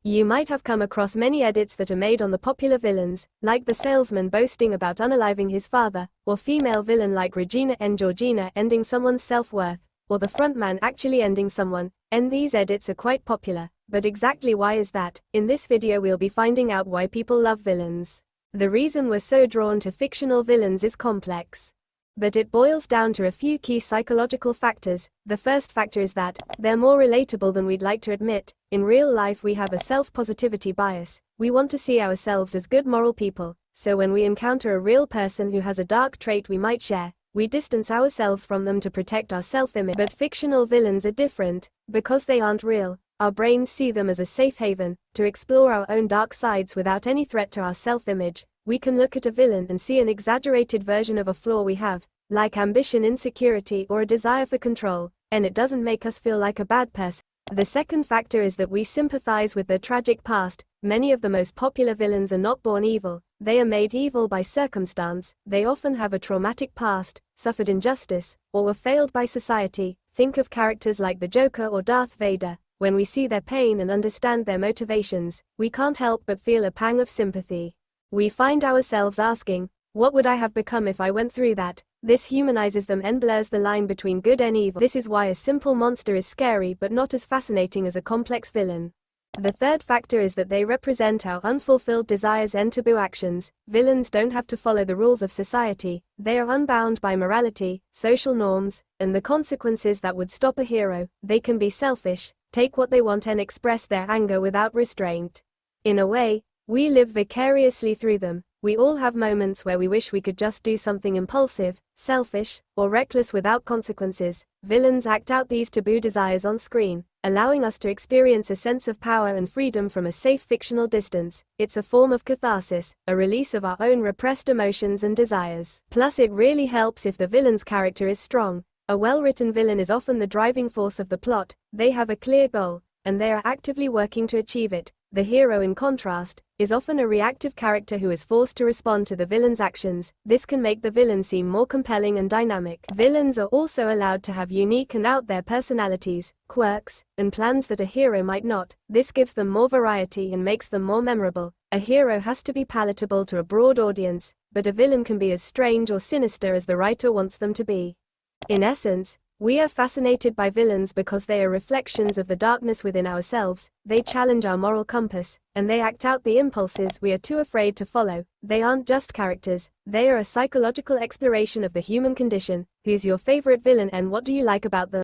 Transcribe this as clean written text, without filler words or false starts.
You might have come across many edits that are made on the popular villains, like the salesman boasting about unaliving his father, or female villain like Regina and Georgina ending someone's self-worth, or the frontman actually ending someone, and these edits are quite popular. But exactly why is that? In this video we'll be finding out why people love villains. The reason we're so drawn to fictional villains is complex, but it boils down to a few key psychological factors. The first factor is that they're more relatable than we'd like to admit. In real life we have a self-positivity bias. We want to see ourselves as good moral people, so when we encounter a real person who has a dark trait we might share, we distance ourselves from them to protect our self-image. But fictional villains are different. Because they aren't real, our brains see them as a safe haven to explore our own dark sides without any threat to our self-image. We can look at a villain and see an exaggerated version of a flaw we have, like ambition, insecurity, or a desire for control, and it doesn't make us feel like a bad person. The second factor is that we sympathize with their tragic past. Many of the most popular villains are not born evil, they are made evil by circumstance. They often have a traumatic past, suffered injustice, or were failed by society. Think of characters like the Joker or Darth Vader. When we see their pain and understand their motivations, we can't help but feel a pang of sympathy. We find ourselves asking, what would I have become if I went through that? This humanizes them and blurs the line between good and evil. This is why a simple monster is scary but not as fascinating as a complex villain. The third factor is that they represent our unfulfilled desires and taboo actions. Villains don't have to follow the rules of society. They are unbound by morality, social norms, and the consequences that would stop a hero. They can be selfish, take what they want and express their anger without restraint. In a way, we live vicariously through them. We all have moments where we wish we could just do something impulsive, selfish, or reckless without consequences. Villains act out these taboo desires on screen, allowing us to experience a sense of power and freedom from a safe fictional distance. It's a form of catharsis, a release of our own repressed emotions and desires. Plus, it really helps if the villain's character is strong. A well-written villain is often the driving force of the plot. They have a clear goal, and they are actively working to achieve it. The hero, in contrast, is often a reactive character who is forced to respond to the villain's actions. This can make the villain seem more compelling and dynamic. Villains are also allowed to have unique and out-there personalities, quirks, and plans that a hero might not. This gives them more variety and makes them more memorable. A hero has to be palatable to a broad audience, but a villain can be as strange or sinister as the writer wants them to be. In essence, we are fascinated by villains because they are reflections of the darkness within ourselves. They challenge our moral compass, and they act out the impulses we are too afraid to follow. They aren't just characters, they are a psychological exploration of the human condition. Who's your favorite villain and what do you like about them?